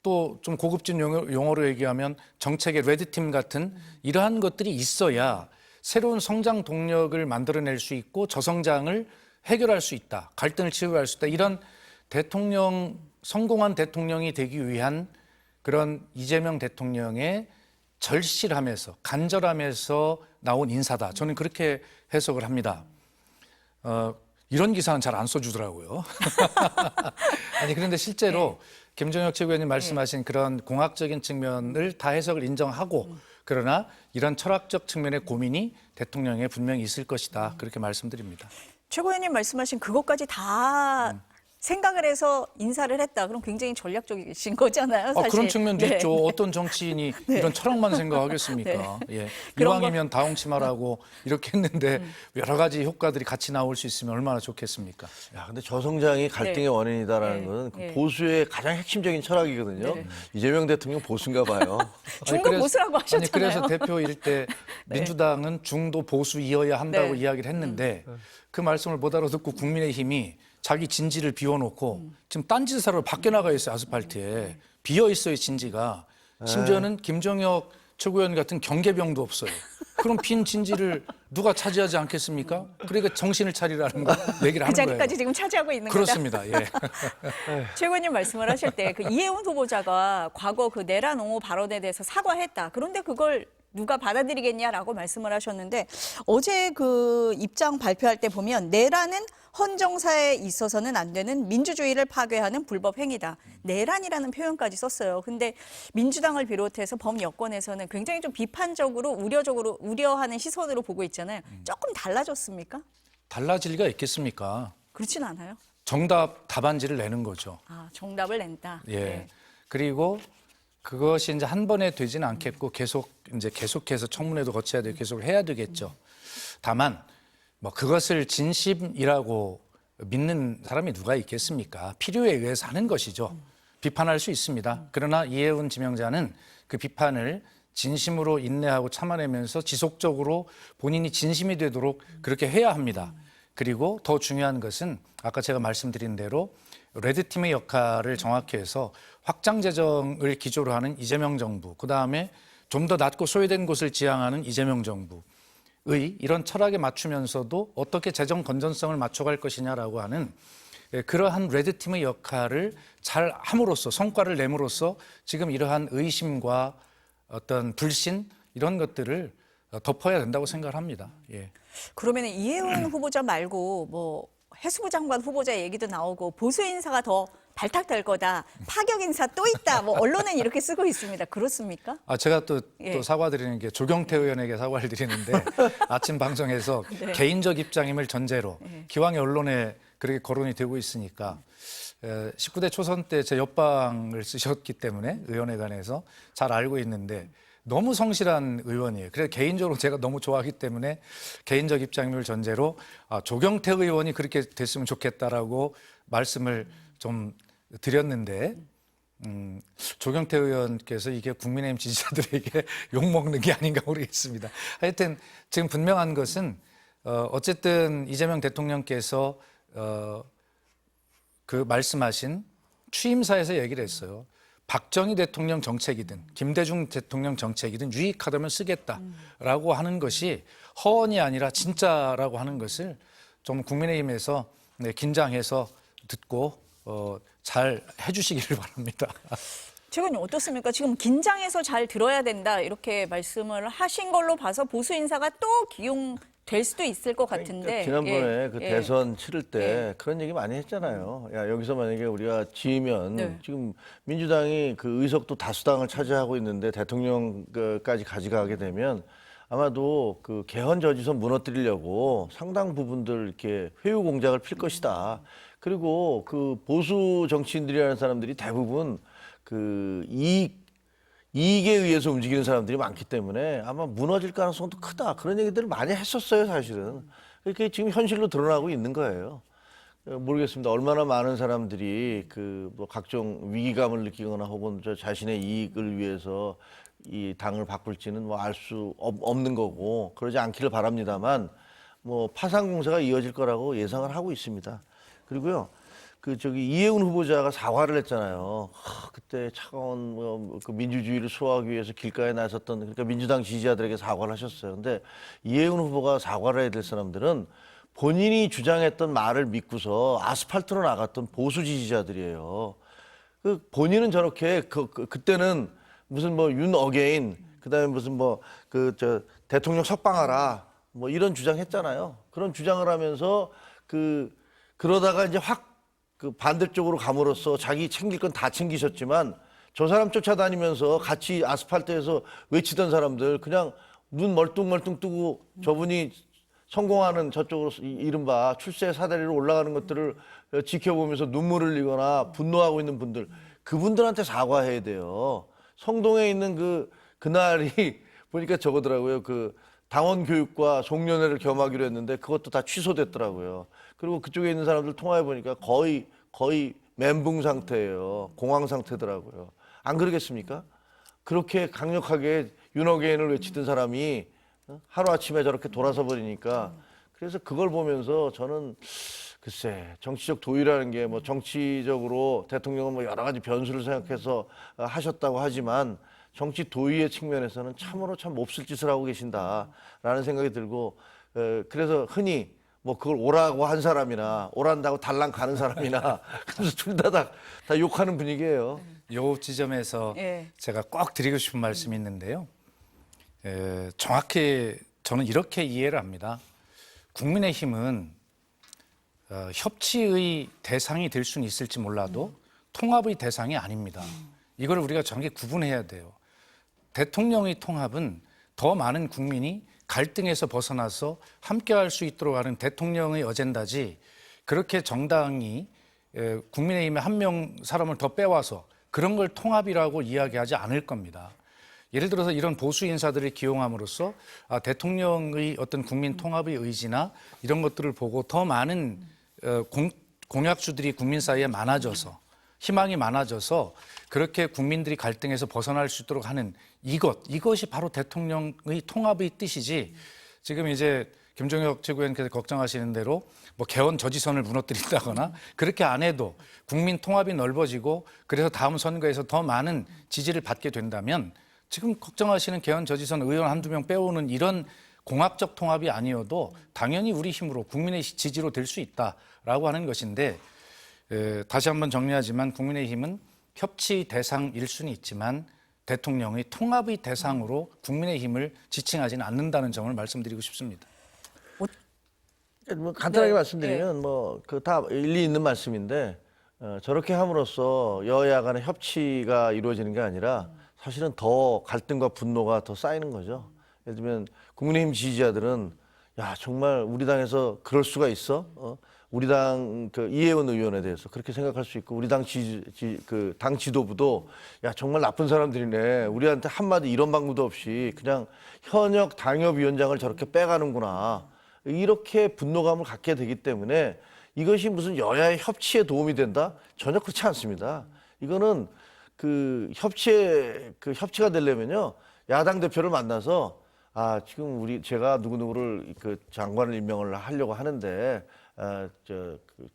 또 좀 고급진 용어로 얘기하면 정책의 레드팀 같은 이러한 것들이 있어야 새로운 성장 동력을 만들어낼 수 있고 저성장을 해결할 수 있다. 갈등을 치유할 수 있다. 이런 대통령, 성공한 대통령이 되기 위한 그런 이재명 대통령의 절실함에서 간절함에서 나온 인사다. 저는 그렇게 해석을 합니다. 이런 기사는 잘 안 써주더라고요. 아니 그런데 실제로 김종혁 최고위원님 말씀하신 그런 공학적인 측면을 다 해석을 인정하고 그러나 이런 철학적 측면의 고민이 대통령에 분명히 있을 것이다. 그렇게 말씀드립니다. 최고위원님 말씀하신 그것까지 다 생각을 해서 인사를 했다. 그럼 굉장히 전략적이신 거잖아요, 사실. 그런 측면도 네. 있죠. 어떤 정치인이 이런 철학만 생각하겠습니까? 예. 그런 이왕이면 다홍치마라고 이렇게 했는데 여러 가지 효과들이 같이 나올 수 있으면 얼마나 좋겠습니까? 야, 근데 저성장이 갈등의 원인이다라는 네. 것은 그 네. 보수의 가장 핵심적인 철학이거든요. 네. 이재명 대통령 보수인가 봐요. 중도 보수라고 하셨잖아요. 아니 그래서 대표일 때 민주당은 중도 보수이어야 한다고 네. 이야기를 했는데 그 말씀을 못 알아듣고 국민의힘이 자기 진지를 비워놓고 지금 딴짓하러 밖에 나가 있어요. 아스팔트에. 비어 있어요. 진지가. 심지어는 김정혁 최고위원 같은 경계병도 없어요. 그럼 빈 진지를 누가 차지하지 않겠습니까? 그러니까 정신을 차리라는 거 얘기를 그 하는 자리까지 거예요. 지금 차지하고 있는 거다. 그렇습니다. 예. 최고위원님 말씀을 하실 때 그 이해운 후보자가 과거 그 내란 옹호 발언에 대해서 사과했다. 그런데 그걸 누가 받아들이겠냐라고 말씀을 하셨는데 어제 그 입장 발표할 때 보면 내란은 헌정사에 있어서는 안 되는 민주주의를 파괴하는 불법 행위다. 내란이라는 표현까지 썼어요. 근데 민주당을 비롯해서 범여권에서는 굉장히 좀 비판적으로 우려적으로 우려하는 시선으로 보고 있잖아요. 조금 달라졌습니까? 달라질 리가 있겠습니까? 그렇진 않아요. 정답 답안지를 내는 거죠. 아, 정답을 낸다. 예. 네. 그리고 그것이 이제 한 번에 되지는 않겠고 계속해서 청문회도 거쳐야 되고 계속 해야 되겠죠. 다만 뭐 그것을 진심이라고 믿는 사람이 누가 있겠습니까? 필요에 의해서 하는 것이죠. 비판할 수 있습니다. 그러나 이해운 지명자는 그 비판을 진심으로 인내하고 참아내면서 지속적으로 본인이 진심이 되도록 그렇게 해야 합니다. 그리고 더 중요한 것은 아까 제가 말씀드린 대로 레드팀의 역할을 정확히 해서 확장 재정을 기조로 하는 이재명 정부, 그다음에 좀 더 낮고 소외된 곳을 지향하는 이재명 정부의 이런 철학에 맞추면서도 어떻게 재정 건전성을 맞춰갈 것이냐라고 하는 그러한 레드팀의 역할을 잘 함으로써 성과를 내므로써 지금 이러한 의심과 어떤 불신 이런 것들을 덮어야 된다고 생각을 합니다. 예. 그러면 이해운 후보자 말고 뭐 해수부 장관 후보자 얘기도 나오고 보수 인사가 더 발탁될 거다. 파격 인사 또 있다. 뭐 언론은 이렇게 쓰고 있습니다. 그렇습니까? 제가 또 예. 사과드리는 게 조경태 의원에게 사과를 드리는데 아침 방송에서 네. 개인적 입장임을 전제로 기왕에 언론에 그렇게 거론이 되고 있으니까 19대 초선 때 제 옆방을 쓰셨기 때문에 의원회관에서 잘 알고 있는데 너무 성실한 의원이에요. 그래서 개인적으로 제가 너무 좋아하기 때문에 개인적 입장임을 전제로 조경태 의원이 그렇게 됐으면 좋겠다라고 말씀을 좀 드렸는데 조경태 의원께서 이게 국민의힘 지지자들에게 욕먹는 게 아닌가 모르겠습니다. 하여튼 지금 분명한 것은 어쨌든 이재명 대통령께서 그 말씀하신 취임사에서 얘기를 했어요. 박정희 대통령 정책이든 김대중 대통령 정책이든 유익하다면 쓰겠다라고 하는 것이 허언이 아니라 진짜라고 하는 것을 좀 국민의힘에서 긴장해서 듣고 잘 해주시기를 바랍니다. 최근에 어떻습니까? 지금 긴장해서 잘 들어야 된다 이렇게 말씀을 하신 걸로 봐서 보수 인사가 또 기용될 수도 있을 것 같은데. 지난번에 그 예. 대선 치를 때 예. 그런 얘기 많이 했잖아요. 야, 여기서 만약에 우리가 지면 네. 지금 민주당이 그 의석도 다수당을 차지하고 있는데 대통령까지 가져가게 되면 아마도 그 개헌 저지선 무너뜨리려고 상당 부분들 이렇게 회유 공작을 필 것이다. 그리고 그 보수 정치인들이라는 사람들이 대부분 그 이익에 의해서 움직이는 사람들이 많기 때문에 아마 무너질 가능성도 크다. 그런 얘기들을 많이 했었어요, 사실은. 그게 지금 현실로 드러나고 있는 거예요. 모르겠습니다. 얼마나 많은 사람들이 그 뭐 각종 위기감을 느끼거나 혹은 저 자신의 이익을 위해서 이 당을 바꿀지는 뭐 알 수 없는 거고 그러지 않기를 바랍니다만 뭐 파상 공세가 이어질 거라고 예상을 하고 있습니다. 그리고요. 그 저기 이해운 후보자가 사과를 했잖아요. 그때 차가운 그 민주주의를 수호하기 위해서 길가에 나섰던 그러니까 민주당 지지자들에게 사과를 하셨어요. 근데 이해운 후보가 사과를 해야 될 사람들은 본인이 주장했던 말을 믿고서 아스팔트로 나갔던 보수 지지자들이에요. 그 본인은 저렇게 그때는 무슨 뭐 윤 어게인 그다음에 무슨 뭐 그 저 대통령 석방하라 뭐 이런 주장했잖아요. 그런 주장을 하면서 그러다가 이제 확 그 반대쪽으로 감으로써 자기 챙길 건 다 챙기셨지만 저 사람 쫓아다니면서 같이 아스팔트에서 외치던 사람들 그냥 눈 멀뚱멀뚱 뜨고 저분이 성공하는 저쪽으로 이른바 출세 사다리로 올라가는 것들을 지켜보면서 눈물을 흘리거나 분노하고 있는 분들 그분들한테 사과해야 돼요. 성동에 있는 그날이 보니까 저거더라고요. 그 당원 교육과 송년회를 겸하기로 했는데 그것도 다 취소됐더라고요. 그리고 그쪽에 있는 사람들 통화해 보니까 거의 멘붕 상태예요. 공황 상태더라고요. 안 그러겠습니까? 그렇게 강력하게 윤어게인을 외치던 사람이 하루아침에 저렇게 돌아서 버리니까 그래서 그걸 보면서 저는 글쎄 정치적 도의라는 게 뭐 정치적으로 대통령은 뭐 여러 가지 변수를 생각해서 하셨다고 하지만 정치 도의의 측면에서는 참으로 참 몹쓸 짓을 하고 계신다라는 생각이 들고 그래서 흔히 뭐 그걸 오라고 한 사람이나 오란다고 달랑 가는 사람이나 그래서 둘 다 욕하는 분위기예요. 요 지점에서 예. 제가 꼭 드리고 싶은 말씀이 있는데요. 정확히 저는 이렇게 이해를 합니다. 국민의힘은 협치의 대상이 될 수는 있을지 몰라도 통합의 대상이 아닙니다. 이걸 우리가 정확히 구분해야 돼요. 대통령의 통합은 더 많은 국민이 갈등에서 벗어나서 함께할 수 있도록 하는 대통령의 어젠다지 그렇게 정당이 국민의힘의 한 명 사람을 더 빼와서 그런 걸 통합이라고 이야기하지 않을 겁니다. 예를 들어서 이런 보수 인사들을 기용함으로써 대통령의 어떤 국민 통합의 의지나 이런 것들을 보고 더 많은 공약주들이 국민 사이에 많아져서 희망이 많아져서 그렇게 국민들이 갈등에서 벗어날 수 있도록 하는 이것이 바로 대통령의 통합의 뜻이지 지금 이제 김종혁 최고위원께서 걱정하시는 대로 뭐 개헌 저지선을 무너뜨린다거나 그렇게 안 해도 국민 통합이 넓어지고 그래서 다음 선거에서 더 많은 지지를 받게 된다면 지금 걱정하시는 개헌 저지선 의원 한두 명 빼오는 이런 공학적 통합이 아니어도 당연히 우리 힘으로 국민의 지지로 될 수 있다라고 하는 것인데 다시 한번 정리하지만 국민의힘은 협치 대상일 수는 있지만 대통령의 통합의 대상으로 국민의힘을 지칭하지는 않는다는 점을 말씀드리고 싶습니다. 뭐 간단하게 네. 말씀드리면 뭐 그 다 일리 있는 말씀인데 저렇게 함으로써 여야 간의 협치가 이루어지는 게 아니라 사실은 더 갈등과 분노가 더 쌓이는 거죠. 예를 들면 국민의힘 지지자들은 야 정말 우리 당에서 그럴 수가 있어? 우리 당 그 이해운 의원에 대해서 그렇게 생각할 수 있고 우리 당 당 지도부도 야 정말 나쁜 사람들이네. 우리한테 한마디 이런 방구도 없이 그냥 현역 당협위원장을 저렇게 빼가는구나. 이렇게 분노감을 갖게 되기 때문에 이것이 무슨 여야의 협치에 도움이 된다? 전혀 그렇지 않습니다. 이거는 협치가 되려면요. 야당 대표를 만나서 지금 제가 누구누구를 그 장관을 임명을 하려고 하는데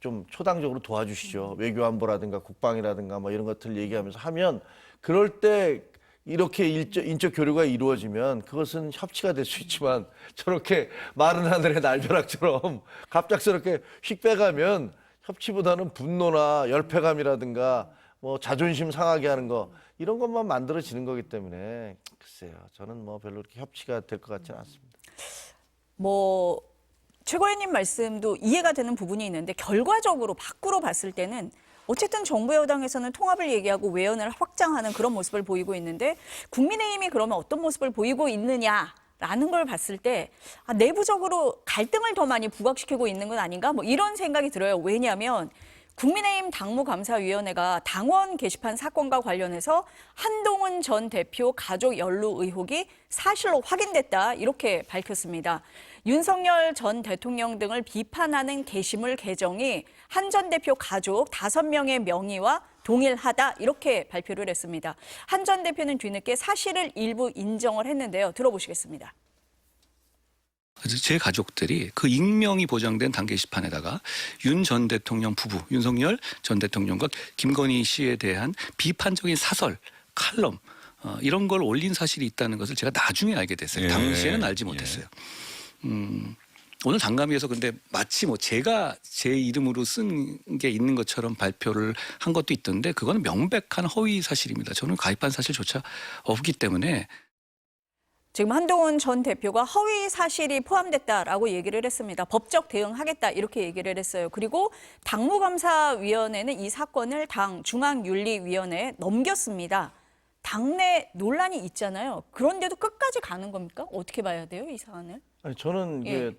좀 초당적으로 도와주시죠. 외교안보라든가 국방이라든가 뭐 이런 것들 얘기하면서 하면 그럴 때 이렇게 인적 교류가 이루어지면 그것은 협치가 될 수 있지만 저렇게 마른 하늘의 날벼락처럼 갑작스럽게 휙 빼가면 협치보다는 분노나 열패감이라든가 뭐 자존심 상하게 하는 거 이런 것만 만들어지는 거기 때문에 글쎄요. 저는 뭐 별로 그렇게 협치가 될 것 같지는 않습니다. 뭐 최고위원님 말씀도 이해가 되는 부분이 있는데 결과적으로 밖으로 봤을 때는 어쨌든 정부 여당에서는 통합을 얘기하고 외연을 확장하는 그런 모습을 보이고 있는데 국민의힘이 그러면 어떤 모습을 보이고 있느냐라는 걸 봤을 때 내부적으로 갈등을 더 많이 부각시키고 있는 건 아닌가? 뭐 이런 생각이 들어요. 왜냐하면 국민의힘 당무감사위원회가 당원 게시판 사건과 관련해서 한동훈 전 대표 가족 연루 의혹이 사실로 확인됐다 이렇게 밝혔습니다. 윤석열 전 대통령 등을 비판하는 게시물 계정이 한 전 대표 가족 5명의 명의와 동일하다 이렇게 발표를 했습니다. 한 전 대표는 뒤늦게 사실을 일부 인정을 했는데요. 들어보시겠습니다. 제 가족들이 그 익명이 보장된 당 게시판에다가 윤 전 대통령 부부, 윤석열 전 대통령과 김건희 씨에 대한 비판적인 사설, 칼럼 이런 걸 올린 사실이 있다는 것을 제가 나중에 알게 됐어요. 당시에는 알지 못했어요. 오늘 당감위에서 근데 마치 뭐 제가 제 이름으로 쓴 게 있는 것처럼 발표를 한 것도 있던데 그거는 명백한 허위 사실입니다. 저는 가입한 사실조차 없기 때문에 지금 한동훈 전 대표가 허위 사실이 포함됐다라고 얘기를 했습니다. 법적 대응하겠다 이렇게 얘기를 했어요. 그리고 당무감사위원회는 이 사건을 당 중앙윤리위원회에 넘겼습니다. 당내 논란이 있잖아요. 그런데도 끝까지 가는 겁니까? 어떻게 봐야 돼요, 이 사안을? 아니, 저는 이게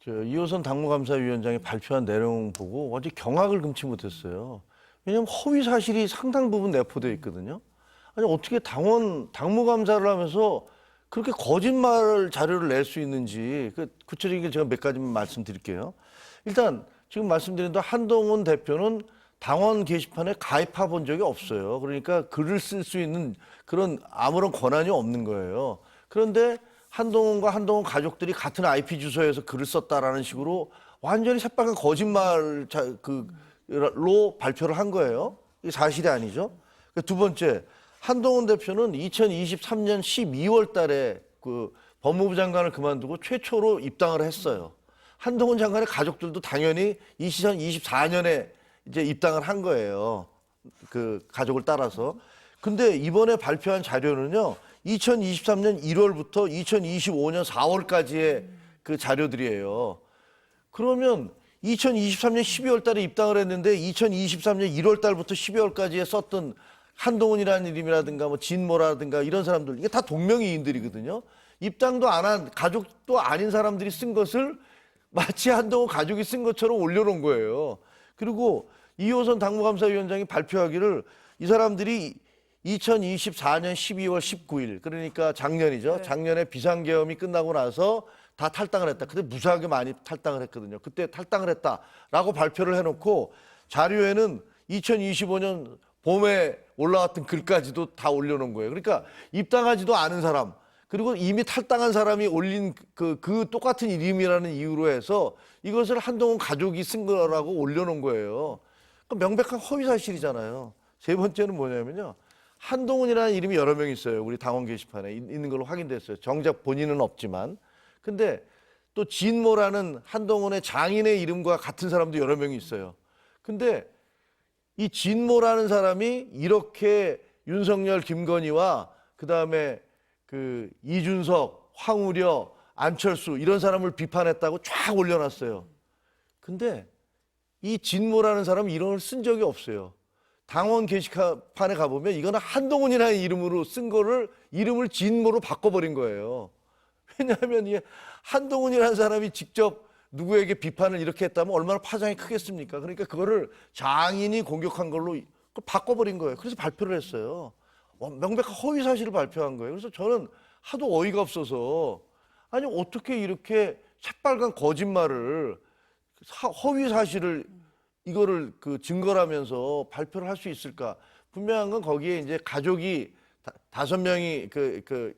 이호선 당무감사위원장이 발표한 내용 보고 어제 경악을 금치 못했어요. 왜냐하면 허위 사실이 상당 부분 내포되어 있거든요. 아니 어떻게 당무감사를 하면서 그렇게 거짓말 자료를 낼 수 있는지 구체적인 게 제가 몇 가지만 말씀드릴게요. 일단 지금 말씀드린 대로 한동훈 대표는 당원 게시판에 가입해 본 적이 없어요. 그러니까 글을 쓸 수 있는 그런 아무런 권한이 없는 거예요. 그런데 한동훈과 한동훈 가족들이 같은 IP 주소에서 글을 썼다라는 식으로 완전히 새빨간 거짓말로 발표를 한 거예요. 이게 사실이 아니죠. 두 번째, 한동훈 대표는 2023년 12월 달에 그 법무부 장관을 그만두고 최초로 입당을 했어요. 한동훈 장관의 가족들도 당연히 2024년에 이제 입당을 한 거예요. 그 가족을 따라서. 근데 이번에 발표한 자료는요, 2023년 1월부터 2025년 4월까지의 그 자료들이에요. 그러면 2023년 12월 달에 입당을 했는데 2023년 1월 달부터 12월까지에 썼던 한동훈이라는 이름이라든가 뭐 진모라든가 이런 사람들 이게 다 동명이인들이거든요. 입당도 안 한 가족도 아닌 사람들이 쓴 것을 마치 한동훈 가족이 쓴 것처럼 올려놓은 거예요. 그리고 이호선 당무감사위원장이 발표하기를 이 사람들이 2024년 12월 19일 그러니까 작년이죠. 작년에 비상계엄이 끝나고 나서 다 탈당을 했다. 그때 무수하게 많이 탈당을 했거든요. 그때 탈당을 했다라고 발표를 해놓고 자료에는 2025년 봄에 올라왔던 글까지도 다 올려놓은 거예요. 그러니까 입당하지도 않은 사람 그리고 이미 탈당한 사람이 올린 그 똑같은 이름이라는 이유로 해서 이것을 한동훈 가족이 쓴 거라고 올려놓은 거예요. 그러니까 명백한 허위 사실이잖아요. 세 번째는 뭐냐면요. 한동훈이라는 이름이 여러 명 있어요. 우리 당원 게시판에 있는 걸로 확인됐어요. 정작 본인은 없지만. 근데 또 진모라는 한동훈의 장인의 이름과 같은 사람도 여러 명이 있어요. 근데 이 진모라는 사람이 이렇게 윤석열, 김건희와 그다음에 그 이준석, 황우려, 안철수 이런 사람을 비판했다고 쫙 올려놨어요. 근데 이 진모라는 사람은 이런 걸 쓴 적이 없어요. 당원 게시판에 가보면 이거는 한동훈이라는 이름으로 쓴 거를 이름을 진모로 바꿔버린 거예요. 왜냐하면 이게 한동훈이라는 사람이 직접 누구에게 비판을 이렇게 했다면 얼마나 파장이 크겠습니까? 그러니까 그거를 장인이 공격한 걸로 바꿔버린 거예요. 그래서 발표를 했어요. 명백한 허위 사실을 발표한 거예요. 그래서 저는 하도 어이가 없어서 아니 어떻게 이렇게 새빨간 거짓말을 허위 사실을 이거를 그 증거라면서 발표를 할 수 있을까? 분명한 건 거기에 이제 가족이 5명이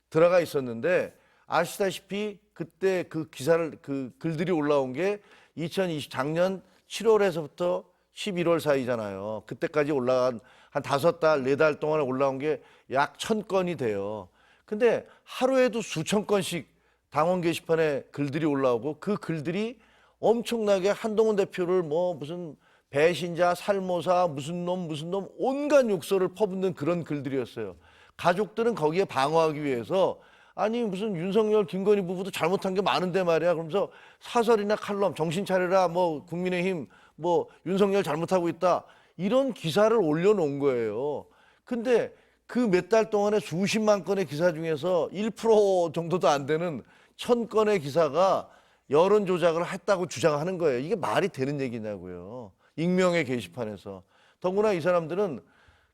들어가 있었는데 아시다시피 그때 그 기사를 그 글들이 올라온 게 2020 작년 7월에서부터 11월 사이잖아요. 그때까지 올라간 한 5달, 4달 동안에 올라온 게 약 1,000건이 돼요. 근데 하루에도 수천 건씩 당원 게시판에 글들이 올라오고 그 글들이 엄청나게 한동훈 대표를 뭐 무슨 배신자, 살모사, 무슨 놈 온갖 욕설을 퍼붓는 그런 글들이었어요. 가족들은 거기에 방어하기 위해서 아니 무슨 윤석열, 김건희 부부도 잘못한 게 많은데 말이야. 그러면서 사설이나 칼럼 정신 차려라 뭐 국민의힘 뭐 윤석열 잘못하고 있다 이런 기사를 올려놓은 거예요. 근데 그 몇 달 동안에 수십만 건의 기사 중에서 1% 정도도 안 되는 1,000건의 기사가 여론 조작을 했다고 주장하는 거예요. 이게 말이 되는 얘기냐고요. 익명의 게시판에서. 더구나 이 사람들은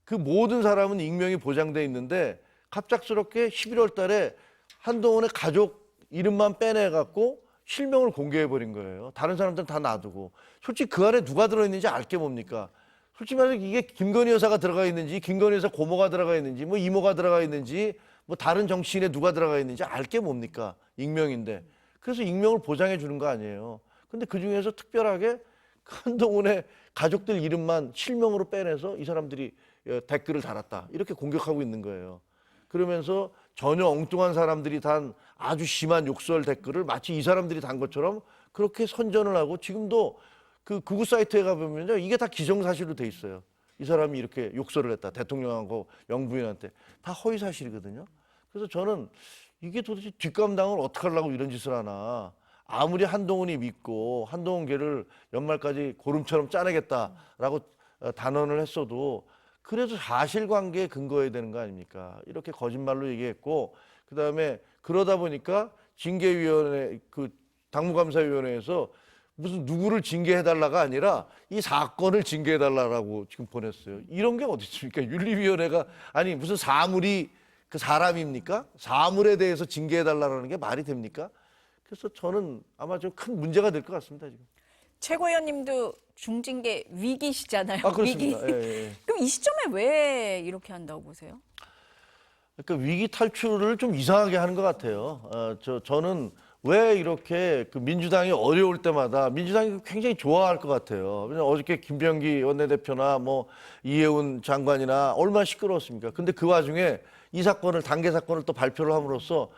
그 모든 사람은 익명이 보장돼 있는데 갑작스럽게 11월 달에 한동훈의 가족 이름만 빼내갖고 실명을 공개해버린 거예요. 다른 사람들은 다 놔두고. 솔직히 그 안에 누가 들어있는지 알게 뭡니까? 솔직히 말해서 이게 김건희 여사가 들어가 있는지, 김건희 여사 고모가 들어가 있는지, 뭐 이모가 들어가 있는지, 뭐 다른 정치인에 누가 들어가 있는지 알게 뭡니까? 익명인데. 그래서 익명을 보장해 주는 거 아니에요. 근데 그 중에서 특별하게 한동훈의 가족들 이름만 실명으로 빼내서 이 사람들이 댓글을 달았다. 이렇게 공격하고 있는 거예요. 그러면서 전혀 엉뚱한 사람들이 단 아주 심한 욕설 댓글을 마치 이 사람들이 단 것처럼 그렇게 선전을 하고 지금도 그 구구 사이트에 가보면요. 이게 다 기정사실로 돼 있어요. 이 사람이 이렇게 욕설을 했다. 대통령하고 영부인한테. 다 허위사실이거든요. 그래서 저는 이게 도대체 뒷감당을 어떻게 하려고 이런 짓을 하나. 아무리 한동훈이 믿고 한동훈계를 연말까지 고름처럼 짜내겠다라고 단언을 했어도 그래도 사실관계에 근거해야 되는 거 아닙니까? 이렇게 거짓말로 얘기했고 그다음에 그러다 보니까 징계위원회 그 당무감사위원회에서 무슨 누구를 징계해달라가 아니라 이 사건을 징계해달라고 지금 보냈어요. 이런 게 어디 있습니까? 윤리위원회가 아니 무슨 사물이 그 사람입니까? 사물에 대해서 징계해달라는 게 말이 됩니까? 그래서 저는 아마 좀 큰 문제가 될 것 같습니다. 지금. 최고위원님도 중징계 위기시잖아요. 아, 그렇습니다. 위기. 예, 예. 그럼 이 시점에 왜 이렇게 한다고 보세요? 그러니까 위기 탈출을 좀 이상하게 하는 것 같아요. 저는 왜 이렇게 그 민주당이 어려울 때마다 민주당이 굉장히 좋아할 것 같아요. 왜냐면 어저께 김병기 원내대표나 뭐 이해운 장관이나 얼마나 시끄러웠습니까? 근데 그 와중에 이 사건을 단계 사건을 또 발표를 함으로써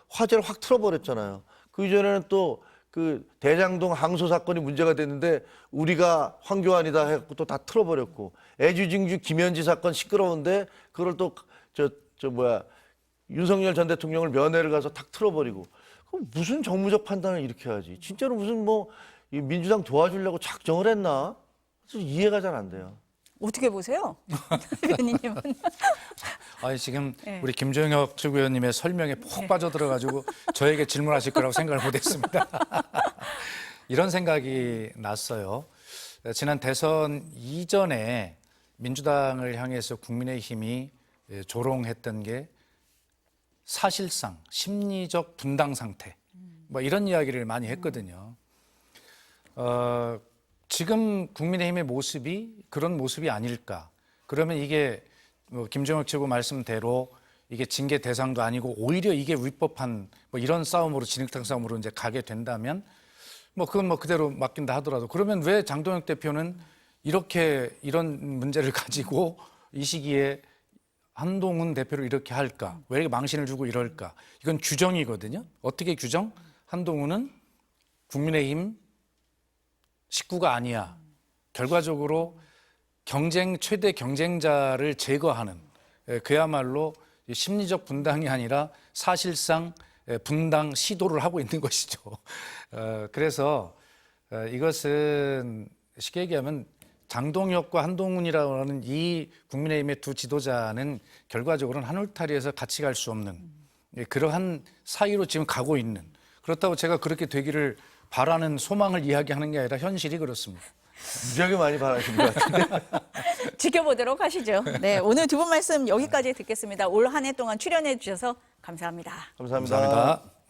화제를 확 틀어버렸잖아요. 그 이전에는 또 그 대장동 항소 사건이 문제가 됐는데 우리가 황교안이다 해갖고 또 다 틀어버렸고 애주징주 김현지 사건 시끄러운데 그걸 또 윤석열 전 대통령을 면회를 가서 탁 틀어버리고 그럼 무슨 정무적 판단을 이렇게 하지? 진짜로 무슨 뭐 이 민주당 도와주려고 작정을 했나? 그래서 이해가 잘 안 돼요. 어떻게 보세요? 대변인님은? 아니 지금 네. 우리 김종혁 최고위원님의 설명에 푹 빠져들어가지고 저에게 질문하실 거라고 생각을 못했습니다. 이런 생각이 났어요. 지난 대선 이전에 민주당을 향해서 국민의힘이 조롱했던 게 사실상 심리적 분당 상태 뭐 이런 이야기를 많이 했거든요. 지금 국민의힘의 모습이 그런 모습이 아닐까. 그러면 이게 김종혁 최고 말씀대로 이게 징계 대상도 아니고 오히려 이게 위법한 뭐 이런 싸움으로 진흙탕 싸움으로 이제 가게 된다면 뭐 그건 뭐 그대로 맡긴다 하더라도 그러면 왜 장동혁 대표는 이렇게 이런 문제를 가지고 이 시기에 한동훈 대표를 이렇게 할까? 왜 이렇게 망신을 주고 이럴까? 이건 규정이거든요. 어떻게 규정? 한동훈은 국민의힘 식구가 아니야. 결과적으로 최대 경쟁자를 제거하는 그야말로 심리적 분당이 아니라 사실상 분당 시도를 하고 있는 것이죠. 그래서 이것은 쉽게 얘기하면 장동혁과 한동훈이라고 하는 이 국민의힘의 두 지도자는 결과적으로는 한 울타리에서 같이 갈 수 없는 그러한 사이로 지금 가고 있는 그렇다고 제가 그렇게 되기를 바라는 소망을 이야기하는 게 아니라 현실이 그렇습니다. 무지하게 많이 바라시는 것 같은데. 지켜보도록 하시죠. 네, 오늘 두 분 말씀 여기까지 듣겠습니다. 올 한 해 동안 출연해 주셔서 감사합니다. 감사합니다. 감사합니다.